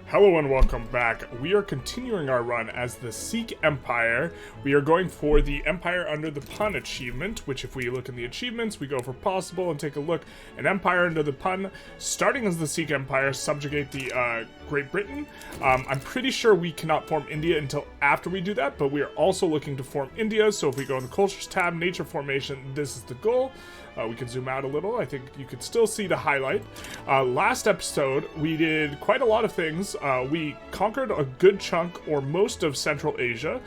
Hello and welcome back. We are continuing our run as the Sikh Empire. We are going for the Empire Under the Pun achievement, which if we look in the achievements, we go for possible and take a look. An Empire Under the Pun, starting as the Sikh Empire, subjugate the Great Britain. I'm pretty sure we cannot form India until after we do that, but we are also looking to form India, so if we go in the Cultures tab, Nature Formation, this is the goal. We can zoom out a little. I think you could still see the highlight. Last episode, we did quite a lot of things. We conquered a good chunk or most of Central Asia.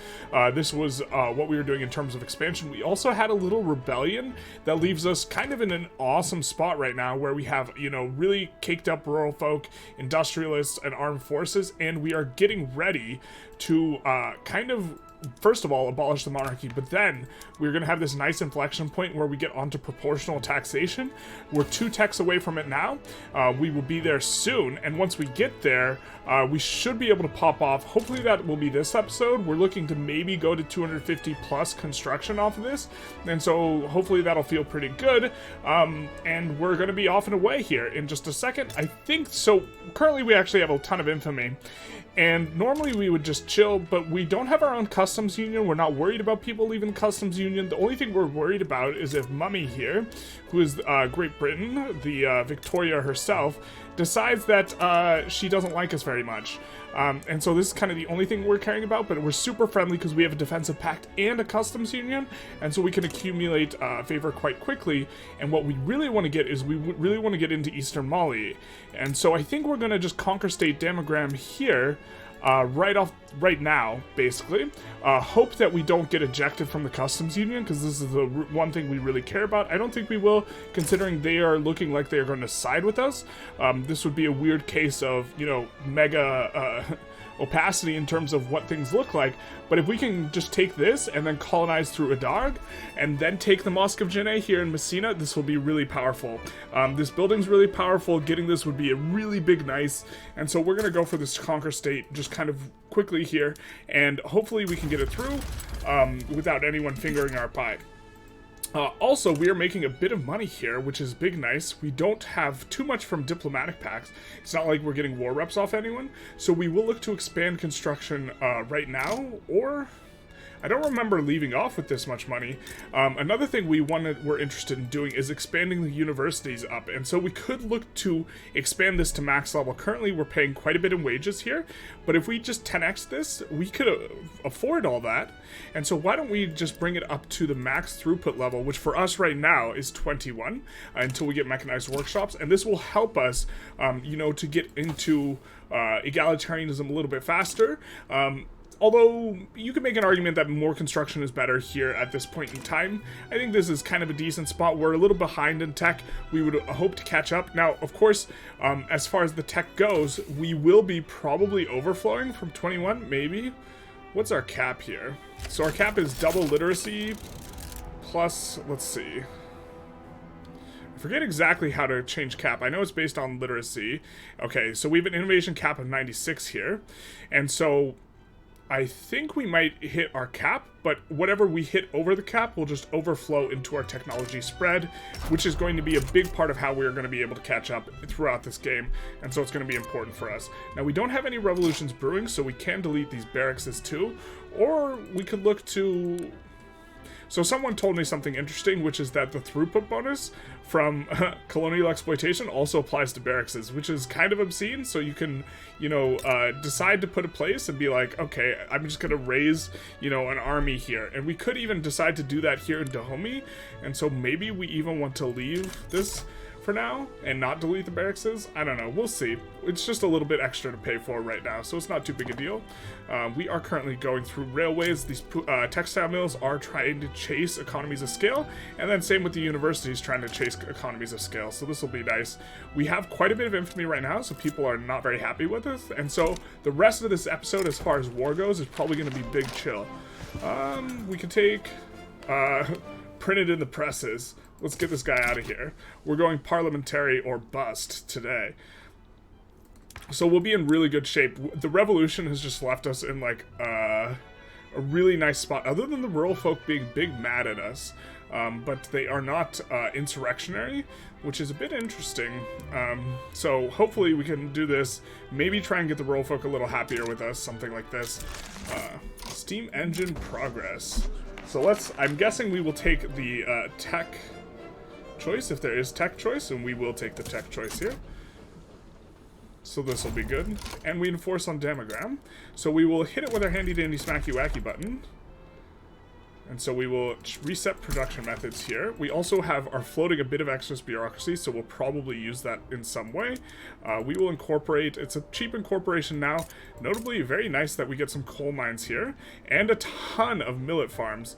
This was what we were doing in terms of expansion. We also had a little rebellion that leaves us kind of in an awesome spot right now where we have, really caked up rural folk, industrialists, and armed forces, and we are getting ready to first of all, abolish the monarchy, but then we're going to have this nice inflection point where we get onto proportional taxation. We're 2 techs away from it now. We will be there soon, and once we get there, we should be able to pop off. Hopefully that will be this episode. We're looking to maybe go to 250 plus construction off of this, and so hopefully that'll feel pretty good. And we're going to be off and away here in just a second. I think so. Currently we actually have a ton of infamy. And normally we would just chill, but we don't have our own customs union. We're not worried about people leaving the customs union. The only thing we're worried about is if Mummy here, who is Great Britain, the Victoria herself, decides that she doesn't like us very much. And so this is kind of the only thing we're caring about, but we're super friendly because we have a defensive pact and a customs union, and so we can accumulate favor quite quickly. And what we really want to get is we really want to get into Eastern Mali. And so I think we're going to just conquer state Damagram here, right now, basically. Hope that we don't get ejected from the customs union, because this is the one thing we really care about. I don't think we will, considering they are looking like they're going to side with us. This would be a weird case of, mega opacity in terms of what things look like, but if we can just take this and then colonize through Adarg and then take the Mosque of Djenne here in Messina, this will be really powerful. This building's really powerful. Getting this would be a really big nice, and so we're gonna go for this conquer state just kind of quickly here, and hopefully we can get it through without anyone fingering our pie. Also, we are making a bit of money here, which is big nice. We don't have too much from diplomatic pacts. It's not like we're getting war reps off anyone, so we will look to expand construction right now, or I don't remember leaving off with this much money. Another thing we're interested in doing is expanding the universities up, and so we could look to expand this to max level. Currently, we're paying quite a bit in wages here, but if we just 10x this, we could afford all that, and so why don't we just bring it up to the max throughput level, which for us right now is 21, until we get mechanized workshops, and this will help us, to get into egalitarianism a little bit faster. Although, you could make an argument that more construction is better here at this point in time. I think this is kind of a decent spot. We're a little behind in tech. We would hope to catch up. Now, of course, as far as the tech goes, we will be probably overflowing from 21, maybe. What's our cap here? So our cap is double literacy plus, let's see. I forget exactly how to change cap. I know it's based on literacy. Okay, so we have an innovation cap of 96 here. And so I think we might hit our cap, but whatever we hit over the cap will just overflow into our technology spread, which is going to be a big part of how we're going to be able to catch up throughout this game, and so it's going to be important for us. Now, we don't have any revolutions brewing, so we can delete these barracks too, or we could look to... So someone told me something interesting, which is that the throughput bonus from colonial exploitation also applies to barracks, which is kind of obscene. So you can, decide to put a place and be like, okay, I'm just going to raise, an army here. And we could even decide to do that here in Dahomey. And so maybe we even want to leave this for now and not delete the barracks. I don't know, we'll see. It's just a little bit extra to pay for right now, so it's not too big a deal. We are currently going through railways. These textile mills are trying to chase economies of scale, and then same with the universities trying to chase economies of scale, so this will be nice. We have quite a bit of infamy right now, so people are not very happy with us, and so the rest of this episode as far as war goes is probably going to be big chill. We can take printed in the presses. Let's get this guy out of here. We're going parliamentary or bust today. So we'll be in really good shape. The revolution has just left us in like a really nice spot. Other than the rural folk being big mad at us, but they are not insurrectionary, which is a bit interesting. So hopefully we can do this, maybe try and get the royal folk a little happier with us, something like this. Steam engine progress. So I'm guessing we will take the tech choice, if there is tech choice, and we will take the tech choice here. So this will be good. And we enforce on Damogram. So we will hit it with our handy dandy smacky wacky button. And so we will reset production methods here. We also are floating a bit of excess bureaucracy, so we'll probably use that in some way. We will incorporate, it's a cheap incorporation now. Notably, very nice that we get some coal mines here, and a ton of millet farms.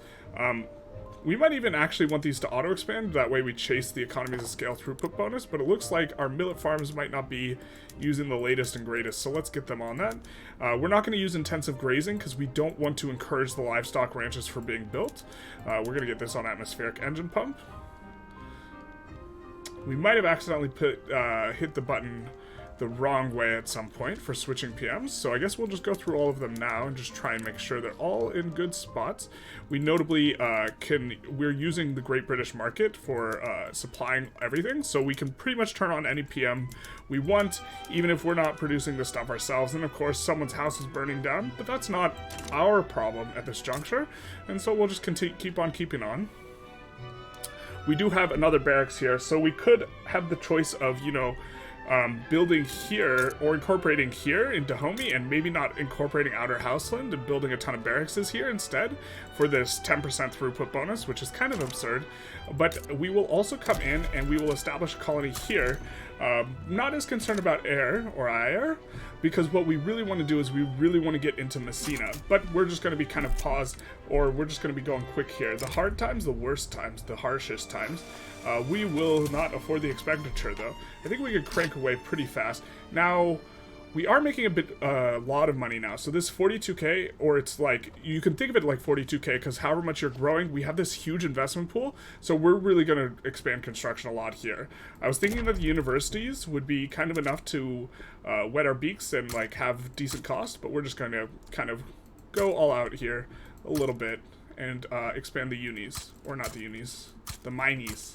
We might even actually want these to auto-expand, that way we chase the economies of scale throughput bonus, but it looks like our millet farms might not be using the latest and greatest, so let's get them on that. We're not going to use intensive grazing, because we don't want to encourage the livestock ranches for being built. We're going to get this on atmospheric engine pump. We might have accidentally hit the button the wrong way at some point for switching PMs, so I guess we'll just go through all of them now and just try and make sure they're all in good spots. We notably we're using the Great British Market for supplying everything, so we can pretty much turn on any PM we want, even if we're not producing the stuff ourselves. And of course someone's house is burning down, but that's not our problem at this juncture, and so we'll just keep on keeping on. We do have another barracks here, so we could have the choice of, you know, building here or incorporating here in Dahomey, and maybe not incorporating Outer Houseland and building a ton of barracks here instead for this 10% throughput bonus, which is kind of absurd. But we will also come in and we will establish a colony here. Not as concerned about air or air, because what we really want to do is we really want to get into Messina, but we're just going to be kind of paused, or we're just going to be going quick here. The hard times, the worst times, the harshest times, we will not afford the expenditure though. I think we could crank away pretty fast. Now, we are making a lot of money now. So this 42k, or it's like, you can think of it like 42k, because however much you're growing, we have this huge investment pool. So we're really going to expand construction a lot here. I was thinking that the universities would be kind of enough to wet our beaks and like have decent cost, but we're just going to kind of go all out here a little bit and expand the unis, or not the unis, the minies.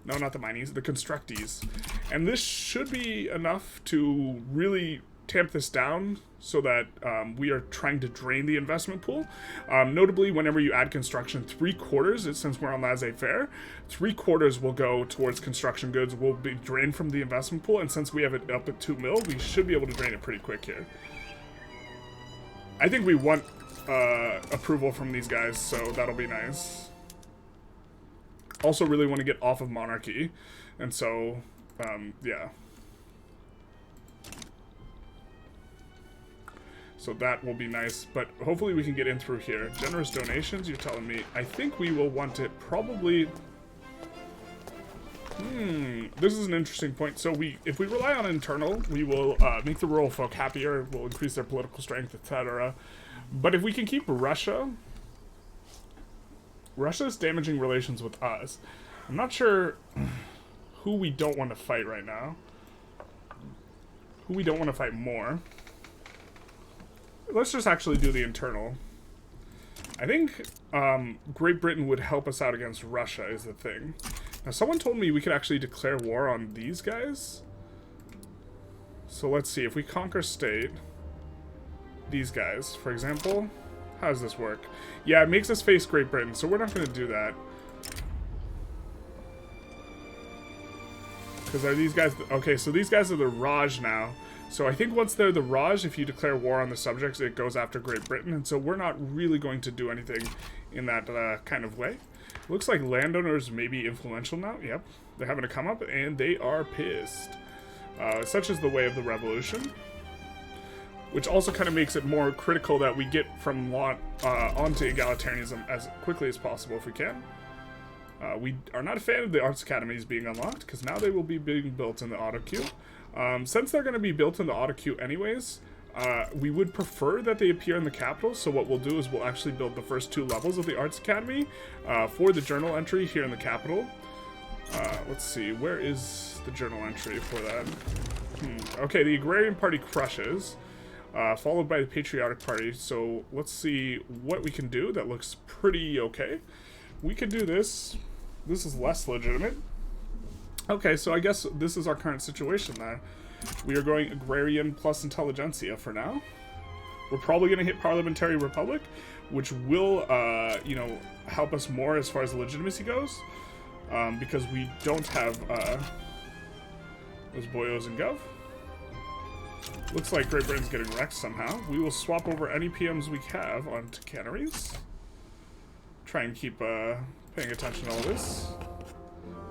No, not the minies, the constructees. And this should be enough to really tamp this down so that we are trying to drain the investment pool. Notably, whenever you add construction, 3/4, since we're on laissez-faire, 3/4 will go towards construction goods, will be drained from the investment pool, and since we have it up at 2 mil, we should be able to drain it pretty quick here. I think we want approval from these guys, so that'll be nice. Also really want to get off of monarchy, and so, yeah. So that will be nice, but hopefully we can get in through here. Generous donations, you're telling me. I think we will want it probably... this is an interesting point. So if we rely on internal, we will make the rural folk happier, we'll increase their political strength, etc. But if we can keep Russia's damaging relations with us. I'm not sure who we don't want to fight right now. Who we don't want to fight more. Let's just actually do the internal. I think Great Britain would help us out against Russia is the thing. Now someone told me we could actually declare war on these guys. So let's see, if we conquer state, these guys, for example, how does this work? Yeah, it makes us face Great Britain, so we're not going to do that. Because are these guys... Okay, so these guys are the Raj now. So I think once they're the Raj, if you declare war on the subjects, it goes after Great Britain. And so we're not really going to do anything in that kind of way. Looks like landowners may be influential now. Yep, they're having to come up, and they are pissed. Such is the way of the revolution. Which also kind of makes it more critical that we get from onto egalitarianism as quickly as possible if we can. We are not a fan of the arts academies being unlocked, because now they will be being built in the auto queue. Since they're going to be built in the auto queue anyways, we would prefer that they appear in the capital, so what we'll do is we'll actually build the first 2 levels of the arts academy for the journal entry here in the capital. Let's see, where is the journal entry for that? Okay, the Agrarian Party crushes. Followed by the Patriotic Party, so let's see what we can do that looks pretty okay. We could do this. This is less legitimate. Okay, so I guess this is our current situation there. We are going agrarian plus intelligentsia for now. We're probably going to hit parliamentary republic, which will, you know, help us more as far as legitimacy goes, because we don't have those boyos and gov. Looks like Great Britain's getting wrecked somehow. We will swap over any PMs we have onto canneries. Try and keep paying attention to all this.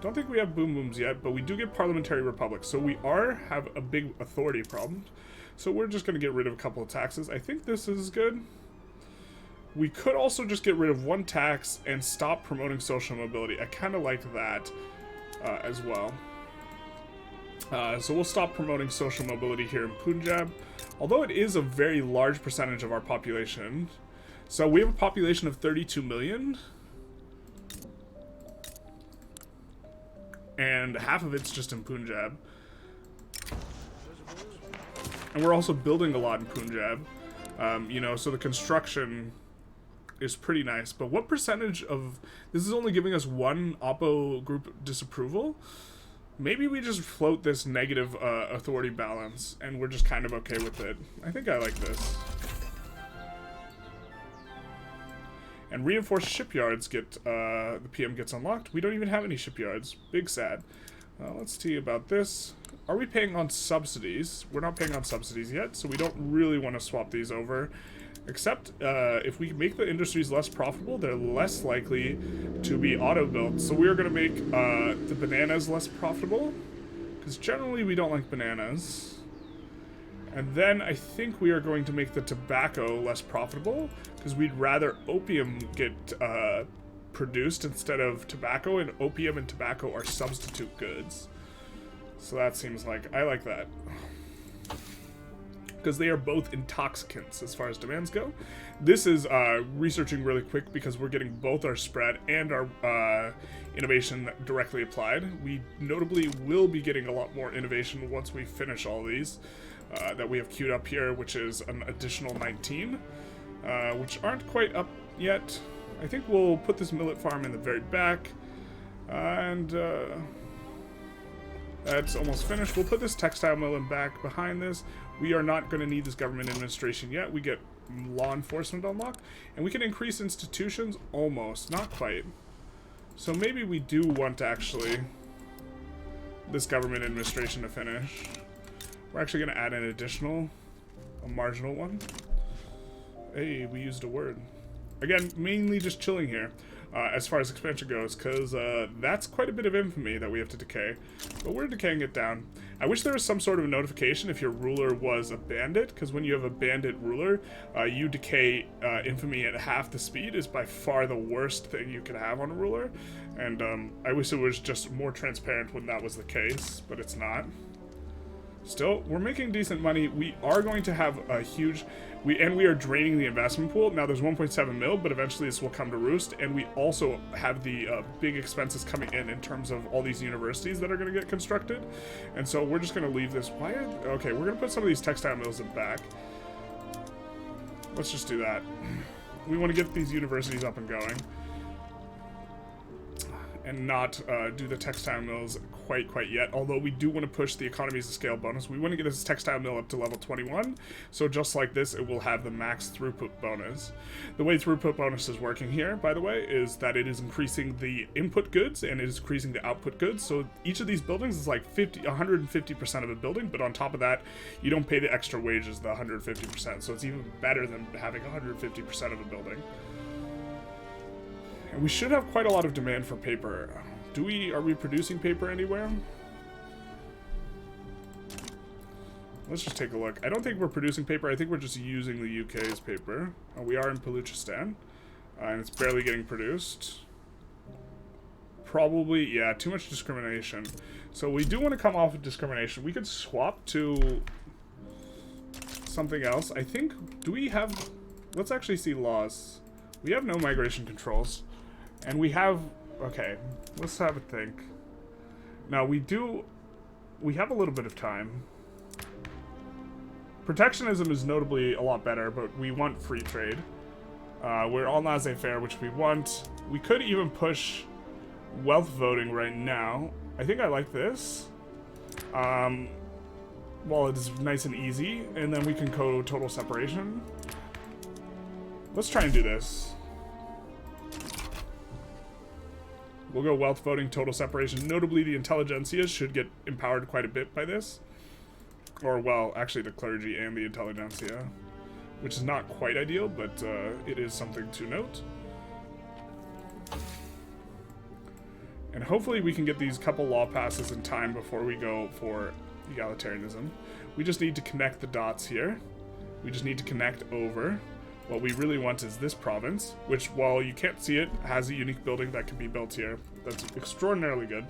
Don't think we have boom booms yet, but we do get parliamentary republic, so we have a big authority problem. So we're just going to get rid of a couple of taxes. I think this is good. We could also just get rid of one tax and stop promoting social mobility. I kind of like that as well. So we'll stop promoting social mobility here in Punjab, although it is a very large percentage of our population. So we have a population of 32 million. And half of it's just in Punjab. And we're also building a lot in Punjab. You know, so the construction is pretty nice. But what percentage of... This is only giving us one Oppo group disapproval. Maybe we just float this negative authority balance, and we're just kind of okay with it. I think I like this. And reinforced shipyards get, the PM gets unlocked. We don't even have any shipyards. Big sad. Let's see about this. Are we paying on subsidies? We're not paying on subsidies yet, so we don't really want to swap these over. Except if we make the industries less profitable, they're less likely to be auto-built. So we're going to make the bananas less profitable, because generally we don't like bananas. And then I think we are going to make the tobacco less profitable, because we'd rather opium get produced instead of tobacco, and opium and tobacco are substitute goods. So that seems like, I like that. Because they are both intoxicants as far as demands go. This is researching really quick because we're getting both our spread and our innovation directly applied. We notably will be getting a lot more innovation once we finish all these that we have queued up here, which is an additional 19, which aren't quite up yet. I think we'll put this millet farm in the very back, and that's almost finished. We'll put this textile mill in back behind this. We are not going to need this government administration yet. We get law enforcement unlocked, and we can increase institutions almost, not quite. So maybe we do want to actually this government administration to finish. We're actually going to add an additional, a marginal one. Hey, we used a word. Again, mainly just chilling here. As far as expansion goes, because that's quite a bit of infamy that we have to decay. But we're decaying it down. I wish there was some sort of notification if your ruler was a bandit, because when you have a bandit ruler, you decay infamy at half the speed is by far the worst thing you could have on a ruler. And I wish it was just more transparent when that was the case, but it's not. Still, we're making decent money. We are going to have a huge... we are draining the investment pool. Now there's 1.7 mil, but eventually this will come to roost. And we also have the big expenses coming in terms of all these universities that are going to get constructed. And so we're just going to leave this... why are... okay, we're going to put some of these textile mills in back. Let's just do that. We want to get these universities up and going. And not do the textile mills quite yet, although we do want to push the economies of scale bonus. We want to get this textile mill up to level 21, so just like this, it will have the max throughput bonus. The way throughput bonus is working here, by the way, is that it is increasing the input goods and it is increasing the output goods, so each of these buildings is like 150% of a building, but on top of that, you don't pay the extra wages, the 150%, so it's even better than having 150% of a building. And we should have quite a lot of demand for paper. Are we producing paper anywhere? Let's just take a look. I don't think we're producing paper. I think we're just using the UK's paper. We are in Baluchistan, and it's barely getting produced. Probably, yeah, too much discrimination. So we do want to come off of discrimination. We could swap to something else. I think, do we have... let's actually see laws. We have no migration controls. And we have... okay, let's have a think. Now, we have a little bit of time. Protectionism is notably a lot better, but we want free trade. We're all laissez-faire, which we want. We could even push wealth voting right now. I think I like this. Well, it is nice and easy, and then we can go total separation. Let's try and do this. We'll go wealth voting, total separation. Notably, the Intelligentsia should get empowered quite a bit by this. Or, well, actually the clergy and the Intelligentsia, which is not quite ideal, but it is something to note. And hopefully we can get these couple law passes in time before we go for egalitarianism. We just need to connect the dots here. We just need to connect over. What we really want is this province, which, while you can't see it, has a unique building that can be built here. That's extraordinarily good,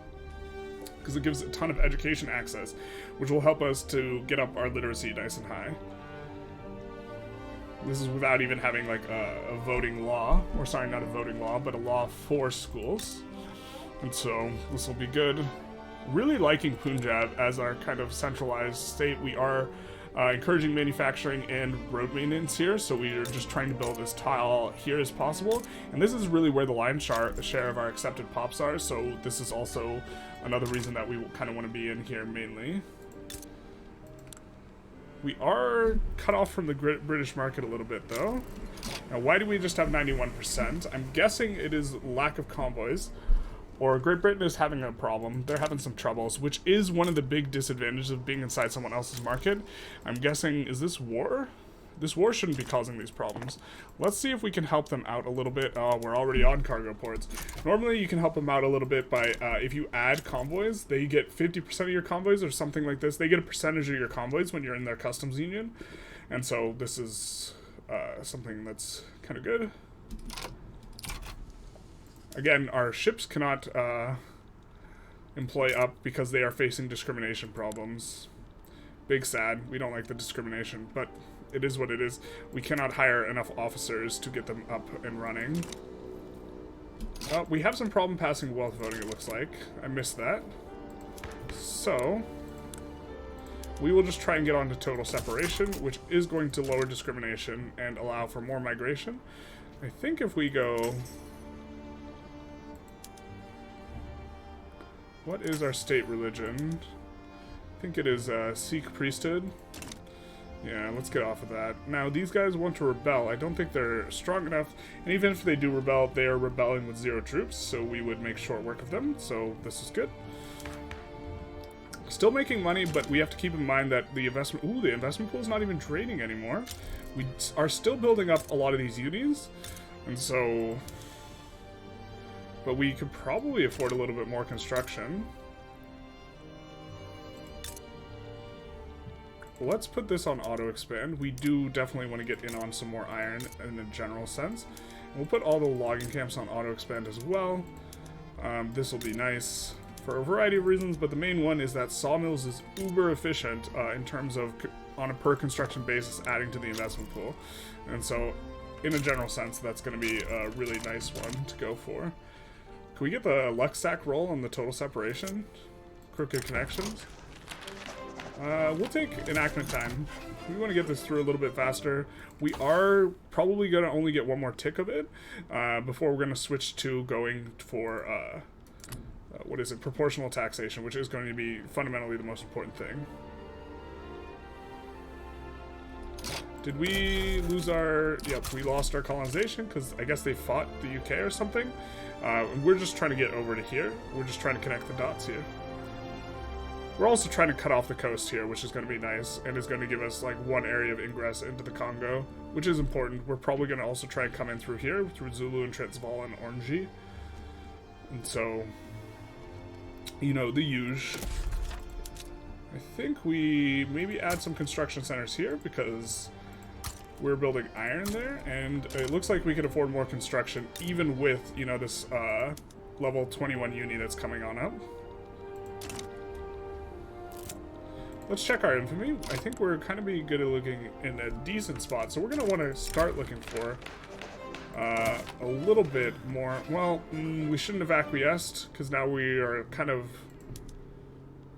because it gives a ton of education access, which will help us to get up our literacy nice and high. This is without even having like a voting law, or sorry, not a voting law, but a law for schools. And so this will be good. Really liking Punjab as our kind of centralized state. We are encouraging manufacturing and road maintenance here, so we are just trying to build as tile here as possible. And this is really where the lion's share of our accepted pops are, so this is also another reason that we kind of want to be in here mainly. We are cut off from the British market a little bit, though. Now, why do we just have 91%? I'm guessing it is lack of convoys, or Great Britain is having a problem. They're having some troubles, which is one of the big disadvantages of being inside someone else's market. I'm guessing, is this war? This war shouldn't be causing these problems. Let's see if we can help them out a little bit. Oh, we're already on cargo ports. Normally, you can help them out a little bit by, if you add convoys, they get 50% of your convoys or something like this. They get a percentage of your convoys when you're in their customs union. And so this is something that's kind of good. Again, our ships cannot employ up because they are facing discrimination problems. Big sad. We don't like the discrimination, but it is what it is. We cannot hire enough officers to get them up and running. We have some problem passing wealth voting, it looks like. I missed that. So we will just try and get on to total separation, which is going to lower discrimination and allow for more migration. I think if we go... What is our state religion? I think it is Sikh priesthood. Yeah, let's get off of that. Now, these guys want to rebel. I don't think they're strong enough. And even if they do rebel, they are rebelling with 0 troops, so we would make short work of them. So this is good. Still making money, but we have to keep in mind that the investment... Ooh, the investment pool is not even trading anymore. We are still building up a lot of these unis. And so... But we could probably afford a little bit more construction. Let's put this on auto expand. We do definitely want to get in on some more iron in a general sense. And we'll put all the logging camps on auto expand as well. This will be nice for a variety of reasons, but the main one is that sawmills is uber efficient in terms of on a per construction basis adding to the investment pool. And so in a general sense, that's going to be a really nice one to go for. Can we get the Lux Sack roll on the total separation? Crooked connections. We'll take enactment time. We want to get this through a little bit faster. We are probably going to only get one more tick of it before we're going to switch to going for, what is it, proportional taxation, which is going to be fundamentally the most important thing. Did we lose our... Yep, we lost our colonization because I guess they fought the UK or something. We're just trying to get over to here. We're just trying to connect the dots here. We're also trying to cut off the coast here, which is going to be nice, and is going to give us like one area of ingress into the Congo, which is important. We're probably going to also try and come in through here, through Zulu and Transvaal and Orange. And so, you know, the huge. I think we maybe add some construction centers here because we're building iron there, and it looks like we could afford more construction even with, you know, this level 21 uni that's coming on up. Let's check our infamy. I think we're kind of be good at looking in a decent spot, so we're going to want to start looking for a little bit more. Well, we shouldn't have acquiesced because now we are kind of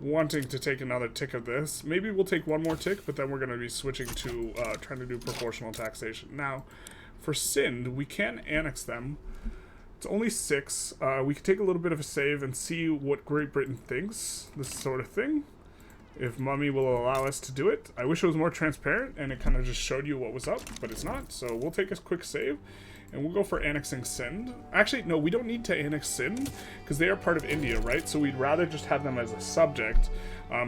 wanting to take another tick of this. Maybe we'll take one more tick, but then we're going to be switching to trying to do proportional taxation. Now, for Sind, we can annex them It's only 6. We could take a little bit of a save and see what Great Britain thinks, this sort of thing. If Mummy will allow us to do it. I wish it was more transparent and it kind of just showed you what was up, but it's not. So we'll take a quick save and we'll go for annexing Sindh. Actually, no, we don't need to annex Sindh because they are part of India, right? So we'd rather just have them as a subject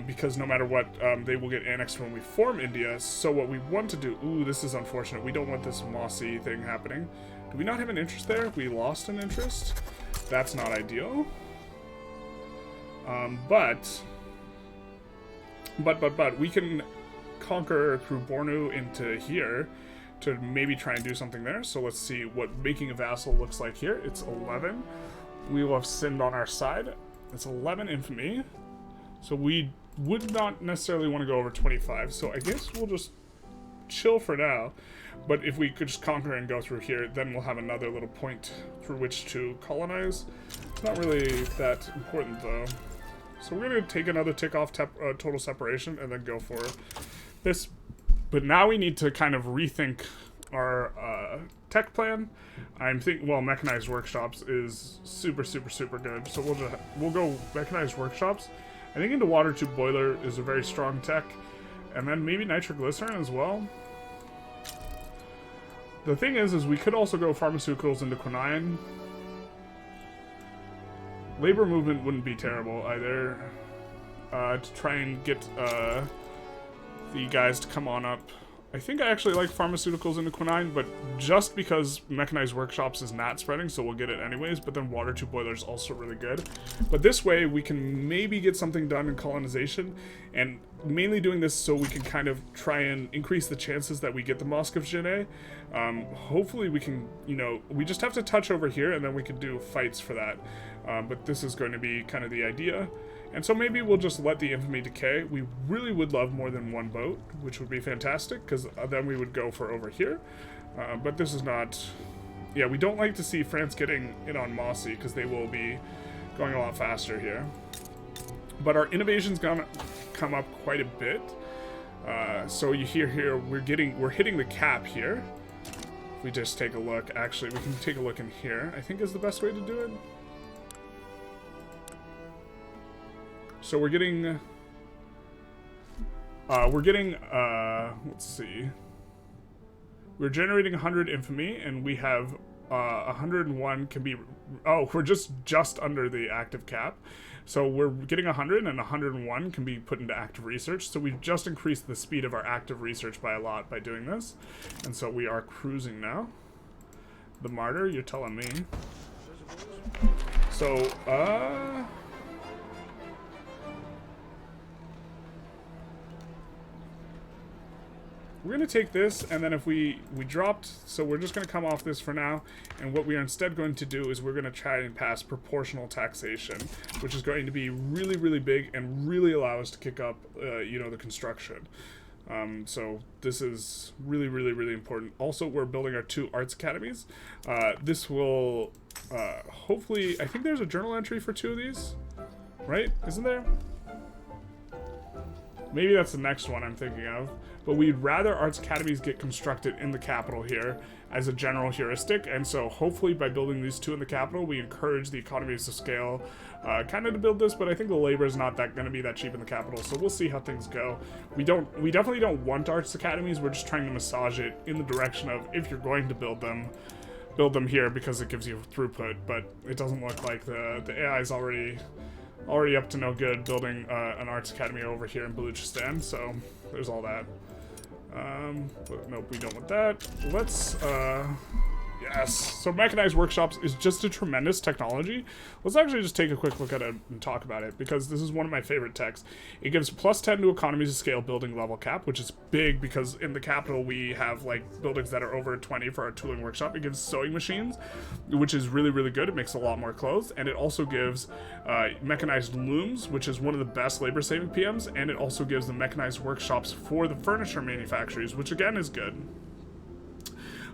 because no matter what, they will get annexed when we form India. So what we want to do, ooh, this is unfortunate. We don't want this Mossy thing happening. Do we not have an interest there? We lost an interest. That's not ideal. But we can conquer through Borneo into here to maybe try and do something there. So let's see what making a vassal looks like here. It's 11. We will have Sindh on our side. It's 11 infamy. So we would not necessarily want to go over 25. So I guess we'll just chill for now. But if we could just conquer and go through here, then we'll have another little point through which to colonize. It's not really that important though. So we're going to take another tick off total separation and then go for this. But now we need to kind of rethink our tech plan. I'm thinking, well, mechanized workshops is super good. So we'll go mechanized workshops. I think into water tube boiler is a very strong tech. And then maybe nitroglycerin as well. The thing is we could also go pharmaceuticals into quinine. Labor movement wouldn't be terrible either, to try and get the guys to come on up. I think I actually like pharmaceuticals into quinine, but just because mechanized workshops is not spreading, so we'll get it anyways, but then water tube boiler is also really good. But this way, we can maybe get something done in colonization, and mainly doing this so we can kind of try and increase the chances that we get the Mosque of Djenne. Hopefully we can, you know, we just have to touch over here, and then we can do fights for that. But this is going to be kind of the idea. And so maybe we'll just let the infamy decay. We really would love more than one boat, which would be fantastic, because then we would go for over here. But this is not... Yeah, we don't like to see France getting in on Mossy, because they will be going a lot faster here. But our innovation's gonna come up quite a bit. So you hear here, we're hitting the cap here. If we just take a look, actually, we can take a look in here, I think is the best way to do it. So we're getting, let's see. We're generating 100 infamy, and we have 101 can be, oh, we're just under the active cap. So we're getting 100, and 101 can be put into active research. So we've just increased the speed of our active research by a lot by doing this. And so we are cruising now. The Martyr, you're telling me. So, we're going to take this, and then if we dropped, so we're just going to come off this for now, and what we are instead going to do is we're going to try and pass proportional taxation, which is going to be really big and really allow us to kick up, you know, the construction. So this is really important. Also, we're building our 2 arts academies. This will, hopefully, I think there's a journal entry for 2 of these, right? Isn't there? Maybe that's the next one I'm thinking of. But we'd rather arts academies get constructed in the capital here as a general heuristic. And so hopefully by building these 2 in the capital, we encourage the economies of scale kind of to build this. But I think the labor is not going to be that cheap in the capital. So we'll see how things go. We definitely don't want arts academies. We're just trying to massage it in the direction of, if you're going to build them here because it gives you throughput. But it doesn't look like the AI is already up to no good building an arts academy over here in Baluchistan, so there's all that. But nope, we don't want that. Let's, yes. So mechanized workshops is just a tremendous technology. Let's actually just take a quick look at it and talk about it, because this is one of my favorite techs. It gives +10 to economies of scale building level cap, which is big because in the capital we have like buildings that are over 20 for our tooling workshop. It gives sewing machines, which is really good. It makes a lot more clothes, and it also gives mechanized looms, which is one of the best labor saving PMs, and it also gives the mechanized workshops for the furniture manufacturers, which again is good.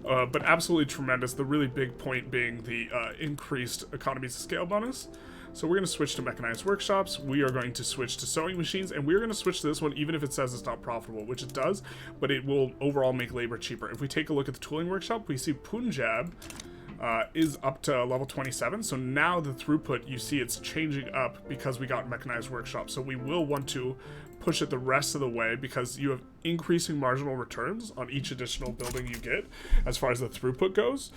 But absolutely tremendous. The really big point being the increased economies of scale bonus. So we're going to switch to mechanized workshops. We are going to switch to sewing machines, and we're going to switch to this one even if it says it's not profitable, which it does, but it will overall make labor cheaper. If we take a look at the tooling workshop, we see Punjab is up to level 27. So now the throughput, you see it's changing up because we got mechanized workshop. So we will want to push it the rest of the way because you have increasing marginal returns on each additional building you get as far as the throughput goes,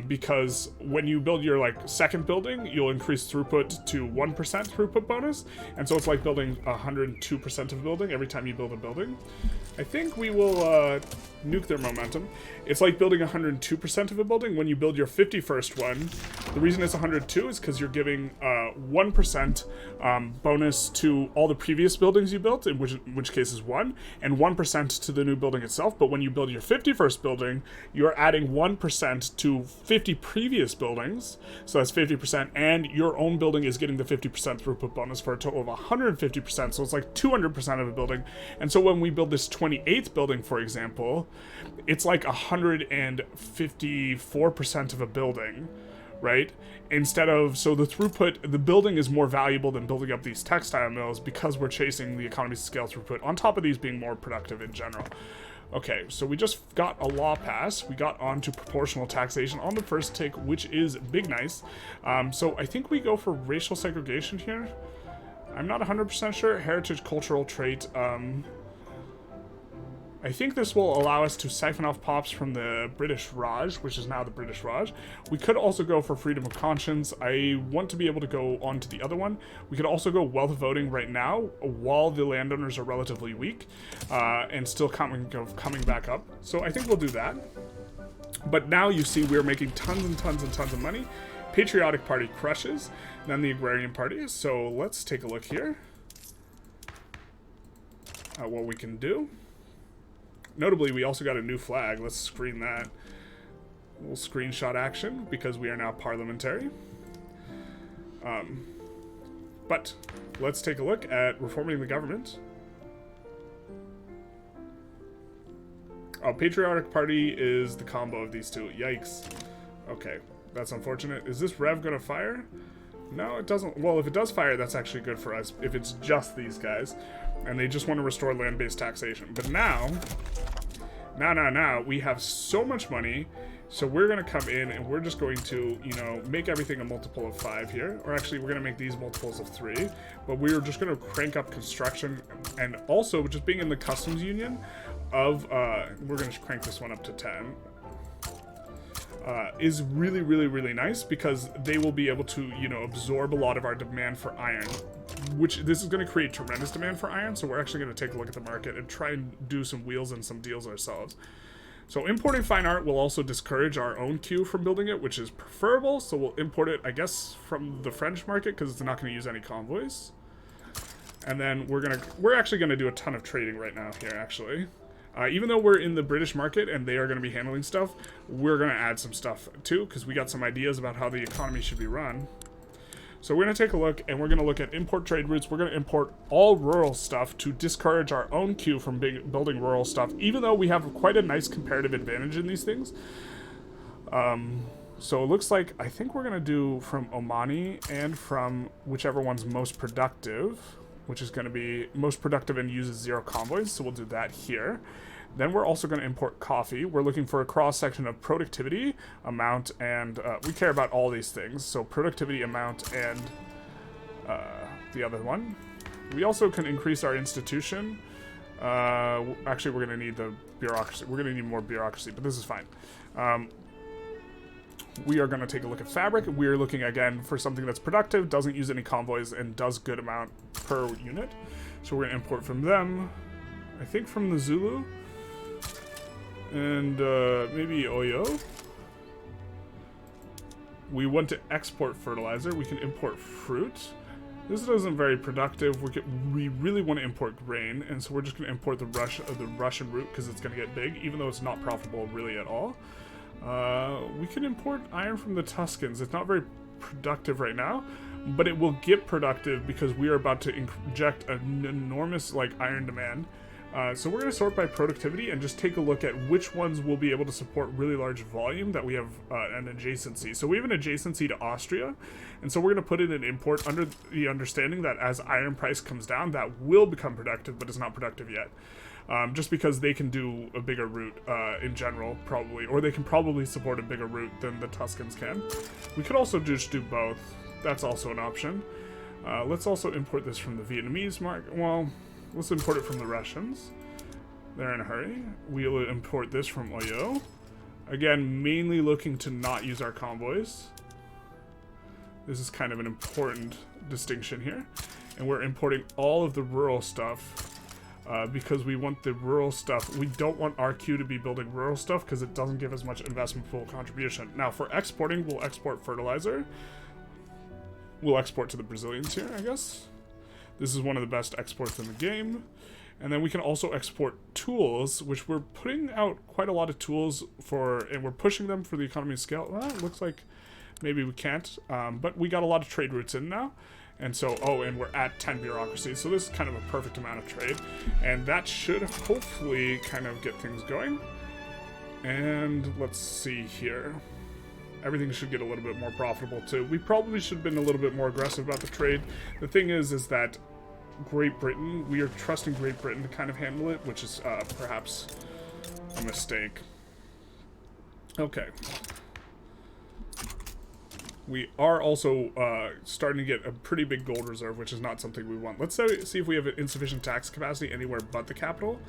because when you build your like second building, you'll increase throughput to 1% throughput bonus, and so it's like building 102% of a building every time you build a building. I think we will nuke their momentum. It's like building 102% of a building. When you build your 51st one, the reason it's 102 is because you're giving 1% bonus to all the previous buildings you built, in which case is 1, and 1% to the new building itself. But when you build your 51st building, you're adding 1% to 50 previous buildings, so that's 50%, and your own building is getting the 50% throughput bonus for a total of 150%, so it's like 200% of a building. And so when we build this 28th building, for example, it's like 154% of a building, right? Instead of, so the throughput, the building is more valuable than building up these textile mills because we're chasing the economies of scale throughput, on top of these being more productive in general. Okay, so we just got a law passed. We got onto proportional taxation on the first tick, which is big nice. So I think we go for racial segregation here. I'm not 100% sure. Heritage cultural trait. I think this will allow us to siphon off pops from the British Raj, which is now the British Raj. We could also go for freedom of conscience. I want to be able to go on to the other one. We could also go wealth voting right now, while the landowners are relatively weak, and still coming back up. So I think we'll do that. But now you see we're making tons and tons and tons of money. Patriotic Party crushes, then the Agrarian Party. So let's take a look here at what we can do. Notably, we also got a new flag. Let's screen that. We'll screenshot action because we are now parliamentary. But let's take a look at reforming the government. Oh, Patriotic Party is the combo of these two. Yikes. Okay, that's unfortunate. Is this Rev gonna fire? No, it doesn't. Well, if it does fire, that's actually good for us. If it's just these guys, and they just want to restore land-based taxation. But now, we have so much money, so we're going to come in and we're just going to, you know, make everything a multiple of 5 here. Or actually, we're going to make these multiples of 3. But we're just going to crank up construction, and also just being in the customs union of, we're going to crank this one up to 10. Is really, really, really nice because they will be able to, you know, absorb a lot of our demand for iron, which this is going to create tremendous demand for iron. So we're actually going to take a look at the market and try and do some wheels and some deals ourselves. So importing fine art will also discourage our own queue from building it, which is preferable. So we'll import it, I guess, from the French market because it's not going to use any convoys. And then we're actually going to do a ton of trading right now here, actually. Even though we're in the British market and they are going to be handling stuff, we're going to add some stuff too, because we got some ideas about how the economy should be run. So we're going to take a look, and we're going to look at import trade routes. We're going to import all rural stuff to discourage our own queue from building rural stuff, even though we have quite a nice comparative advantage in these things. So it looks like, I think we're going to do from Omani and from whichever one's most productive, which is going to be most productive and uses 0 convoys, so we'll do that here. Then we're also going to import coffee. We're looking for a cross-section of productivity, amount, and we care about all these things. So productivity, amount, and the other one. We also can increase our institution. Actually, we're going to need the bureaucracy. We're going to need more bureaucracy, but this is fine. We are going to take a look at fabric. We're looking, again, for something that's productive, doesn't use any convoys, and does good amount per unit. So we're going to import from them. I think from the Zulu. And maybe Oyo. We want to export fertilizer. We can import fruit. This isn't very productive. We really want to import grain, and so we're just going to import the Russian route because it's going to get big, even though it's not profitable really at all. We can import iron from the Tuscans. It's not very productive right now, but it will get productive because we are about to inject an enormous iron demand. So we're going to sort by productivity and just take a look at which ones will be able to support really large volume that we have an adjacency. So we have an adjacency to Austria, and so we're going to put in an import under the understanding that as iron price comes down, that will become productive, but it's not productive yet. just because they can do a bigger route in general, probably, or they can probably support a bigger route than the Tuscans can. We could also just do both. That's also an option. Let's also import this from the Vietnamese market. Well, let's import it from the Russians. They're in a hurry. We'll import this from Oyo. Again, mainly looking to not use our convoys. This is kind of an important distinction here. And we're importing all of the rural stuff because we want the rural stuff. We don't want RQ to be building rural stuff because it doesn't give as much investment pool contribution. Now, for exporting, we'll export fertilizer. We'll export to the Brazilians here, I guess. This is one of the best exports in the game. And then we can also export tools, which we're putting out quite a lot of tools for, and we're pushing them for the economy of scale. Well, it looks like maybe we can't, but we got a lot of trade routes in now. And so, oh, and we're at 10 bureaucracies, so this is kind of a perfect amount of trade. And that should hopefully kind of get things going. And let's see here. Everything should get a little bit more profitable too. We probably should have been a little bit more aggressive about the trade. The thing is that Great Britain, we are trusting Great Britain to kind of handle it, which is perhaps a mistake. Okay. We are also starting to get a pretty big gold reserve, which is not something we want. Let's see if we have insufficient tax capacity anywhere but the capital.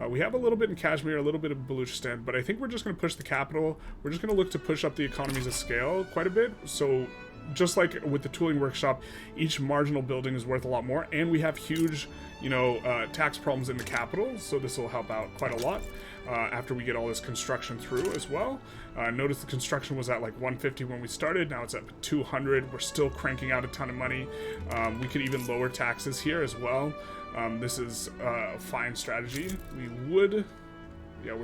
We have a little bit in Kashmir, a little bit of Baluchistan, but I think we're just going to push the capital. We're just going to look to push up the economies of scale quite a bit. So just like with the tooling workshop, each marginal building is worth a lot more, and we have huge, tax problems in the capital, so this will help out quite a lot after we get all this construction through as well. Notice the construction was at like 150 when we started, now it's at 200. We're still cranking out a ton of money. We could even lower taxes here as well. This is a fine strategy. We're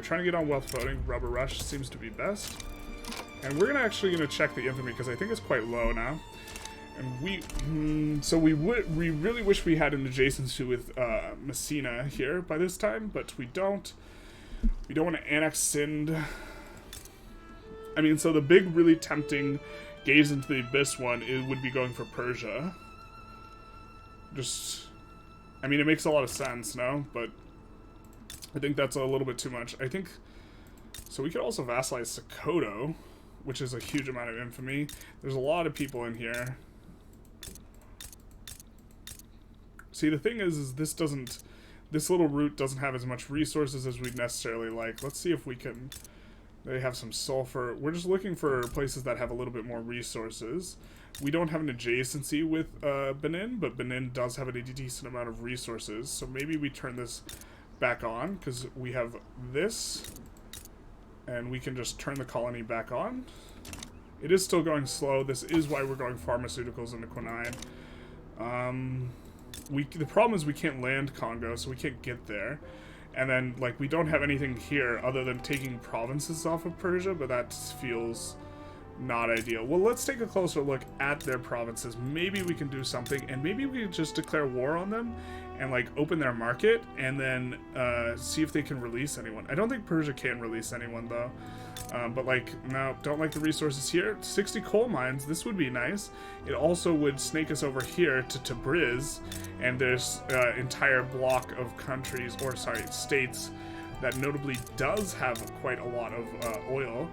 trying to get on wealth voting. Rubber Rush seems to be best. And we're actually gonna check the infamy because I think it's quite low now. And we really wish we had an adjacency with Messina here by this time, but we don't. We don't want to annex Sind. I mean, so the big, really tempting gaze into the abyss one would be going for Persia. I mean, it makes a lot of sense, no? But I think that's a little bit too much. I think, so we could also vassalize Sokoto, which is a huge amount of infamy. There's a lot of people in here. See, the thing is this little route doesn't have as much resources as we'd necessarily like. Let's see if we can, they have some sulfur. We're just looking for places that have a little bit more resources. We don't have an adjacency with Benin, but Benin does have a decent amount of resources. So maybe we turn this back on, because we have this, and we can just turn the colony back on. It is still going slow. This is why we're going pharmaceuticals into Quinine. The problem is we can't land Congo, so we can't get there. And then, like, we don't have anything here other than taking provinces off of Persia, but that feels not ideal. Well, let's take a closer look at their provinces. Maybe we can do something, and maybe we can just declare war on them and, like, open their market and then see if they can release anyone. I don't think Persia can release anyone, though. But, like, no, don't like the resources here. 60 coal mines, this would be nice. It also would snake us over here to Tabriz, and there's an entire block of countries, or sorry, states, that notably does have quite a lot of oil.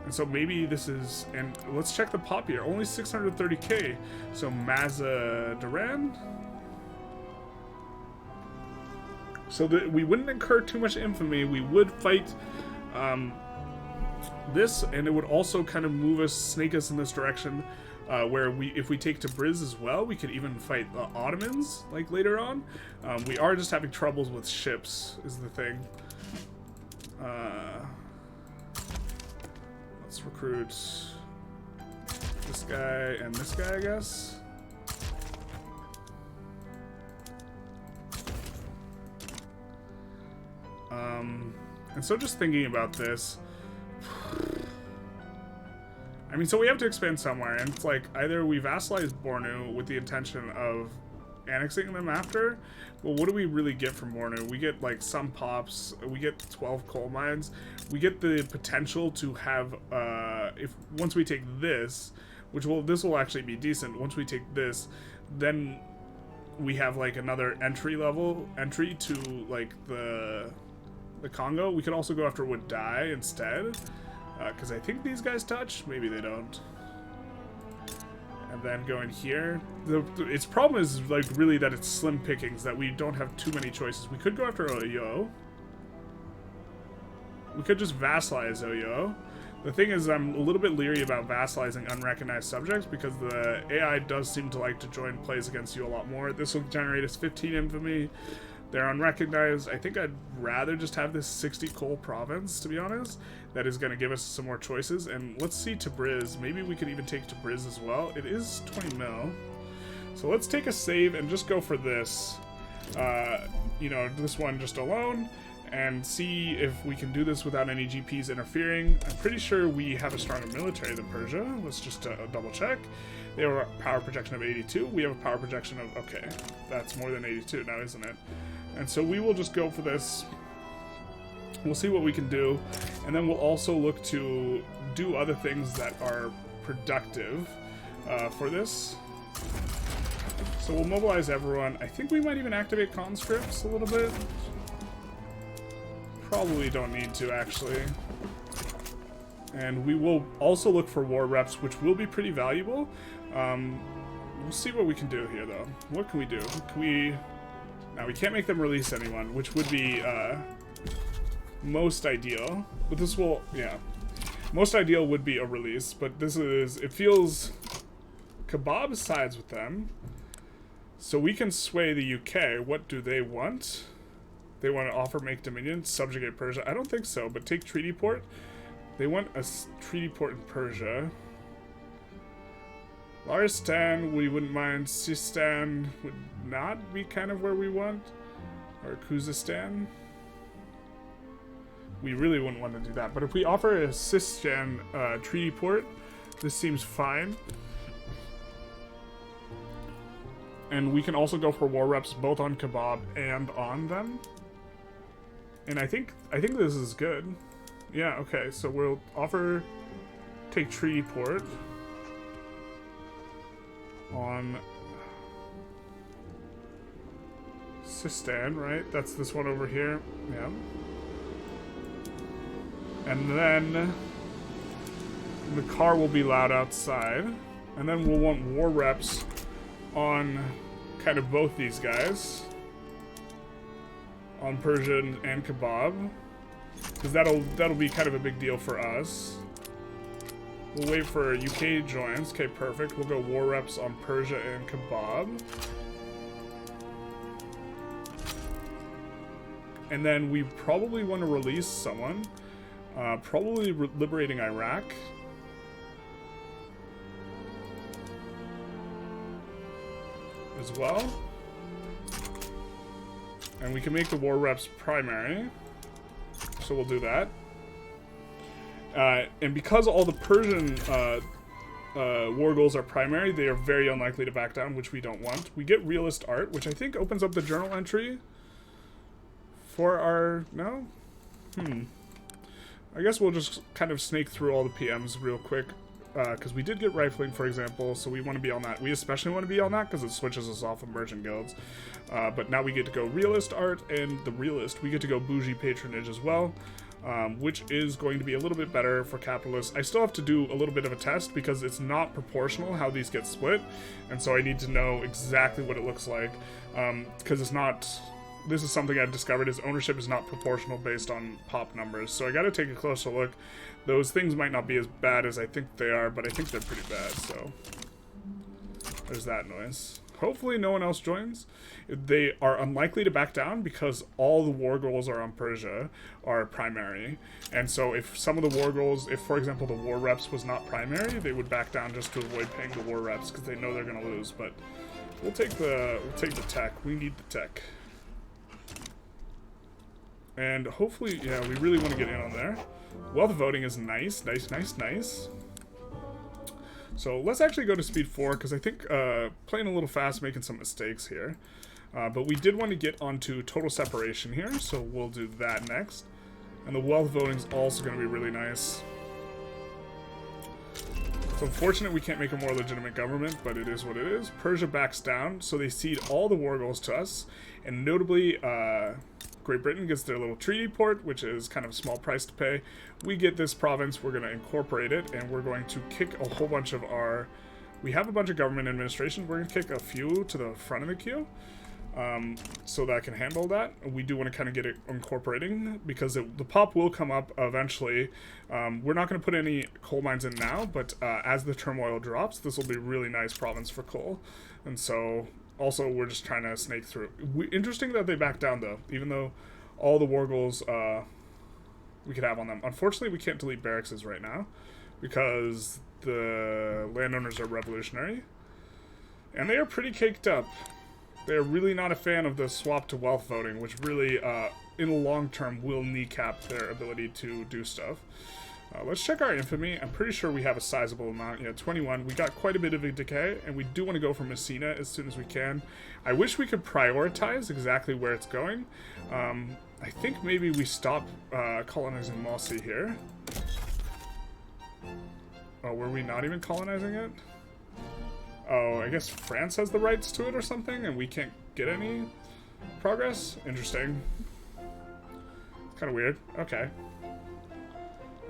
And so maybe this is, and let's check the pop here, only 630k. So Mazandaran. So that we wouldn't incur too much infamy. We would fight this, and it would also kind of move us, snake us in this direction, where if we take Tabriz as well, we could even fight the Ottomans, like, later on. We are just having troubles with ships, is the thing. Let's recruit this guy and this guy, I guess. And so just thinking about this, I mean, so we have to expand somewhere, and it's like either we vassalize Borneo with the intention of annexing them after. Well, what do we really get from Borneo? We get like some pops, we get 12 coal mines, we get the potential to have once we take this, this will actually be decent. Once we take this, then we have like another entry to like the Congo. We could also go after Wadai instead, because I think these guys touch. Maybe they don't. And then go in here. Its problem is like really that it's slim pickings, that we don't have too many choices. We could go after Oyo. We could just vassalize Oyo. The thing is, I'm a little bit leery about vassalizing unrecognized subjects because the AI does seem to like to join plays against you a lot more. This will generate us 15 infamy. They're unrecognized. I think I'd rather just have this 60 coal province, to be honest. That is going to give us some more choices. And let's see Tabriz. Maybe we could even take Tabriz as well. It is 20 mil. So let's take a save and just go for this. You know, this one just alone. And see if we can do this without any GPs interfering. I'm pretty sure we have a stronger military than Persia. Let's just double check. They have a power projection of 82. We have a power projection of, okay, that's more than 82 now, isn't it? And so we will just go for this. We'll see what we can do. And then we'll also look to do other things that are productive for this. So we'll mobilize everyone. I think we might even activate conscripts a little bit. Probably don't need to, actually. And we will also look for war reps, which will be pretty valuable. We'll see what we can do here, though. What can we do? Can we... Now, we can't make them release anyone, which would be most ideal. But this will... Yeah. Most ideal would be a release, but this is... It feels... Kebab sides with them. So we can sway the UK. What do they want? They want to offer make dominion, subjugate Persia. I don't think so, but take treaty port. They want a treaty port in Persia. Laristan, we wouldn't mind. Sistan would not be kind of where we want. Or Khuzestan. We really wouldn't want to do that. But if we offer a Sistan treaty port, this seems fine. And we can also go for war reps both on Kebab and on them. And I think this is good. Yeah, okay, so we'll take treaty port on Sistan, right? That's this one over here. Yeah. And then the car will be loud outside. And then we'll want war reps on kind of both these guys. On Persian and Kebab. Because that'll be kind of a big deal for us. We'll wait for UK joins. Okay, perfect. We'll go war reps on Persia and Kebab. And then we probably want to release someone. Probably liberating Iraq. As well. And we can make the war reps primary. So we'll do that. And because all the Persian war goals are primary, they are very unlikely to back down, which we don't want. We get realist art, which I think opens up the journal entry for our... No? I guess we'll just kind of snake through all the PMs real quick. Because we did get rifling, for example, so we want to be on that. We especially want to be on that because it switches us off of merchant guilds. But now we get to go realist art and the realist. We get to go bougie patronage as well, which is going to be a little bit better for capitalists. I still have to do a little bit of a test because it's not proportional how these get split. And so I need to know exactly what it looks like because it's not... This is something I've discovered is ownership is not proportional based on pop numbers. So I got to take a closer look. Those things might not be as bad as I think they are, but I think they're pretty bad, so there's that noise. Hopefully no one else joins. They are unlikely to back down because all the war goals are on Persia are primary. And so if some of the war goals, if for example the war reps was not primary, they would back down just to avoid paying the war reps because they know they're going to lose. But we'll take the tech. We need the tech. And hopefully, yeah, we really want to get in on there. Wealth voting is nice. So let's actually go to speed 4 because I think playing a little fast, making some mistakes here. But we did want to get onto total separation here, so we'll do that next. And the wealth voting is also going to be really nice. So unfortunate we can't make a more legitimate government, but it is what it is. Persia backs down, so they cede all the war goals to us, and notably, Great Britain gets their little treaty port, which is kind of a small price to pay. We get this province, we're going to incorporate it, and we're going to kick a whole bunch of our... We have a bunch of government administrations. We're going to kick a few to the front of the queue, so that can handle that. We do want to kind of get it incorporating, because the pop will come up eventually. We're not going to put any coal mines in now, but as the turmoil drops, this will be a really nice province for coal. And so... Also, we're just trying to snake through. Interesting that they back down, though, even though all the war goals we could have on them. Unfortunately, we can't delete barracks right now because the landowners are revolutionary. And they are pretty caked up. They're really not a fan of the swap to wealth voting, which really, in the long term, will kneecap their ability to do stuff. Let's check our infamy. I'm pretty sure we have a sizable amount. Yeah, 21. We got quite a bit of a decay, and we do want to go for Messina as soon as we can. I wish we could prioritize exactly where it's going. I think maybe we stop colonizing Mosque here. Oh, were we not even colonizing it? Oh, I guess France has the rights to it or something, and we can't get any progress? Interesting. Kind of weird. Okay.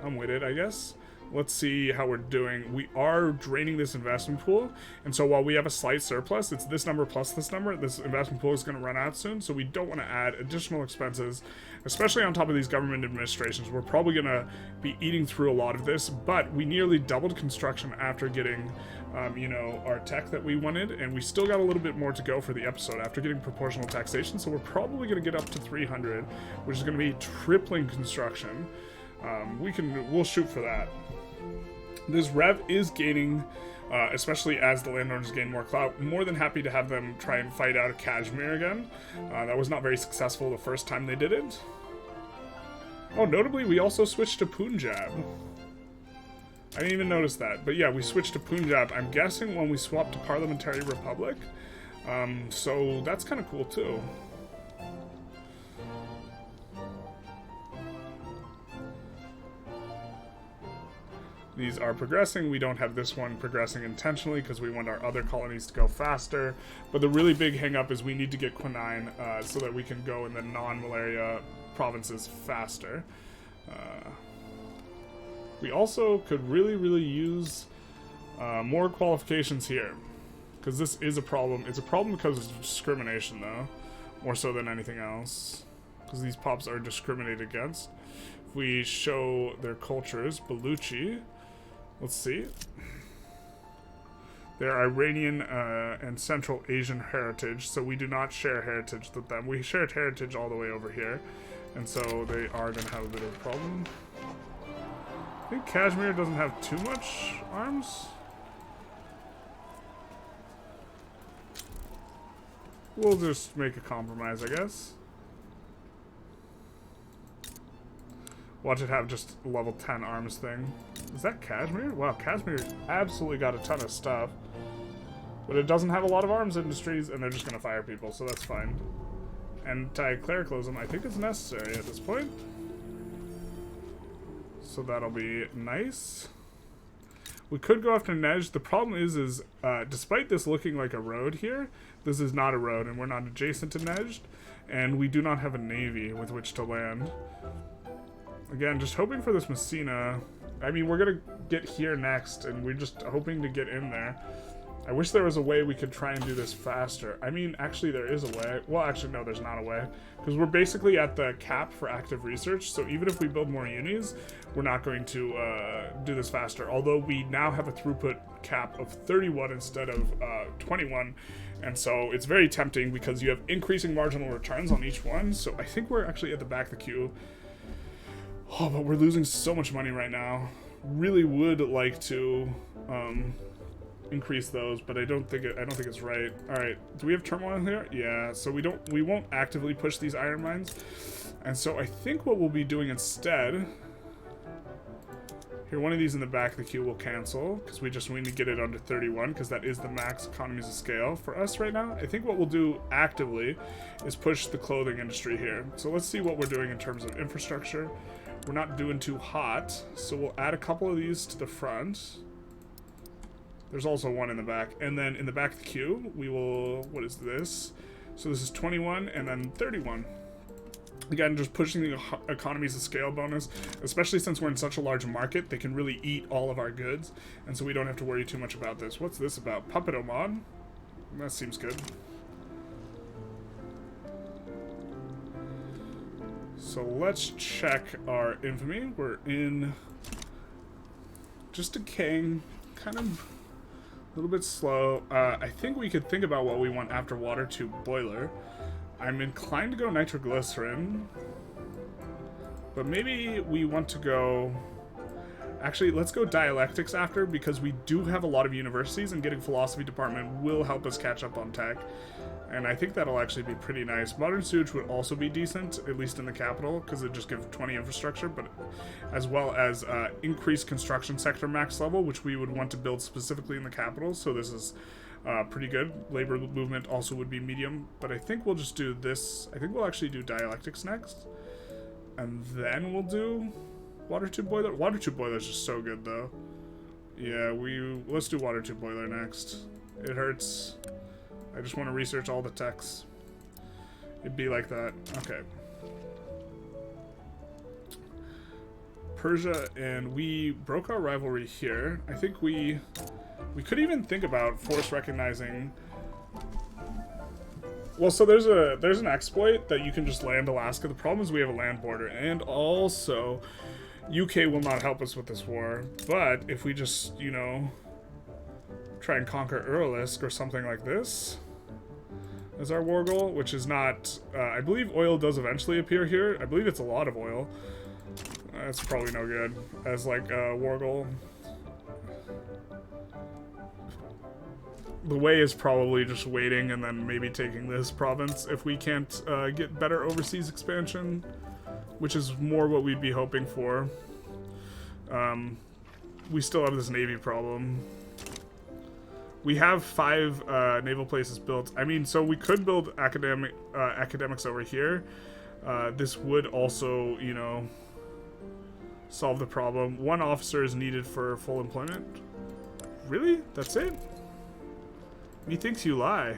I'm with it, I guess. Let's see how we're doing. We are draining this investment pool, and so while we have a slight surplus, it's this number plus this number. This investment pool is going to run out soon, so we don't want to add additional expenses, especially on top of these government administrations. We're probably going to be eating through a lot of this, but we nearly doubled construction after getting, you know, our tech that we wanted, and we still got a little bit more to go for the episode after getting proportional taxation, so we're probably going to get up to 300, which is going to be tripling construction. We'll shoot for that. This rev is gaining, especially as the landowners gain more clout. More than happy to have them try and fight out of Kashmir again. That was not very successful the first time they did it. Oh, notably, we also switched to Punjab. I didn't even notice that. But yeah, we switched to Punjab. I'm guessing when we swapped to Parliamentary Republic. So that's kind of cool, too. These are progressing. We don't have this one progressing intentionally because we want our other colonies to go faster. But the really big hang up is we need to get Quinine so that we can go in the non-malaria provinces faster. We also could really use more qualifications here, because this is a problem. It's a problem because of discrimination, though, more so than anything else, because these pops are discriminated against. If we show their cultures, Baluchi, let's see. They're Iranian and Central Asian heritage, so we do not share heritage with them. We shared heritage all the way over here, and so they are going to have a bit of a problem. I think Kashmir doesn't have too much arms. We'll just make a compromise, I guess. Watch it have just a level 10 arms thing. Is that Kashmir? Wow, Kashmir absolutely got a ton of stuff. But it doesn't have a lot of arms industries, and they're just going to fire people, so that's fine. Anti-clericalism, I think it's necessary at this point. So that'll be nice. We could go after Nej. The problem is despite this looking like a road here, this is not a road, and we're not adjacent to Nej, and we do not have a navy with which to land. Again, just hoping for this Messina. I mean, we're going to get here next, and we're just hoping to get in there. I wish there was a way we could try and do this faster. I mean, actually, there is a way. Well, actually, no, there's not a way. Because we're basically at the cap for active research, so even if we build more unis, we're not going to do this faster. Although we now have a throughput cap of 31 instead of 21, and so it's very tempting because you have increasing marginal returns on each one, so I think we're actually at the back of the queue. Oh, but we're losing so much money right now. Really would like to increase those, but I don't think it's right. All right, do we have turmoil here? Yeah, so we won't actively push these iron mines, and so I think what we'll be doing instead. Here, one of these in the back of the queue will cancel because we need to get it under 31 because that is the max economies of scale for us right now. I think what we'll do actively is push the clothing industry here. So let's see what we're doing in terms of infrastructure. We're not doing too hot, so we'll add a couple of these to the front. There's also one in the back. And then in the back of the queue, we will... What is this? So this is 21 and then 31. Again, just pushing the economies of scale bonus, especially since we're in such a large market, they can really eat all of our goods, and so we don't have to worry too much about this. What's this about? Puppet Oman? That seems good. So let's check our infamy. We're in just decaying, kind of a little bit slow. I think we could think about what we want after water tube boiler. I'm inclined to go nitroglycerin, but maybe we want to go... Actually, let's go dialectics after, because we do have a lot of universities, and getting philosophy department will help us catch up on tech. And I think that'll actually be pretty nice. Modern sewage would also be decent, at least in the capital, because it just gives 20 infrastructure, but as well as increased construction sector max level, which we would want to build specifically in the capital. So this is pretty good. Labor movement also would be medium, but I think we'll just do this. I think we'll actually do dialectics next, and then we'll do water tube boiler. Water tube boiler is just so good, though. Yeah, let's do water tube boiler next. It hurts. I just want to research all the techs. It'd be like that. Okay. Persia, and we broke our rivalry here. I think we could even think about force recognizing. Well, so there's an exploit that you can just land Alaska. The problem is we have a land border, and also UK will not help us with this war. But if we just, you know, try and conquer Uralisk or something like this as our war goal, which is not... I believe oil does eventually appear here. I believe it's a lot of oil. That's probably no good as, like, a war goal. The way is probably just waiting and then maybe taking this province if we can't get better overseas expansion, which is more what we'd be hoping for. We still have this navy problem. We have 5 naval places built. I mean, so we could build academics over here. This would also, you know, solve the problem. 1 officer is needed for full employment. Really? That's it? Methinks you lie.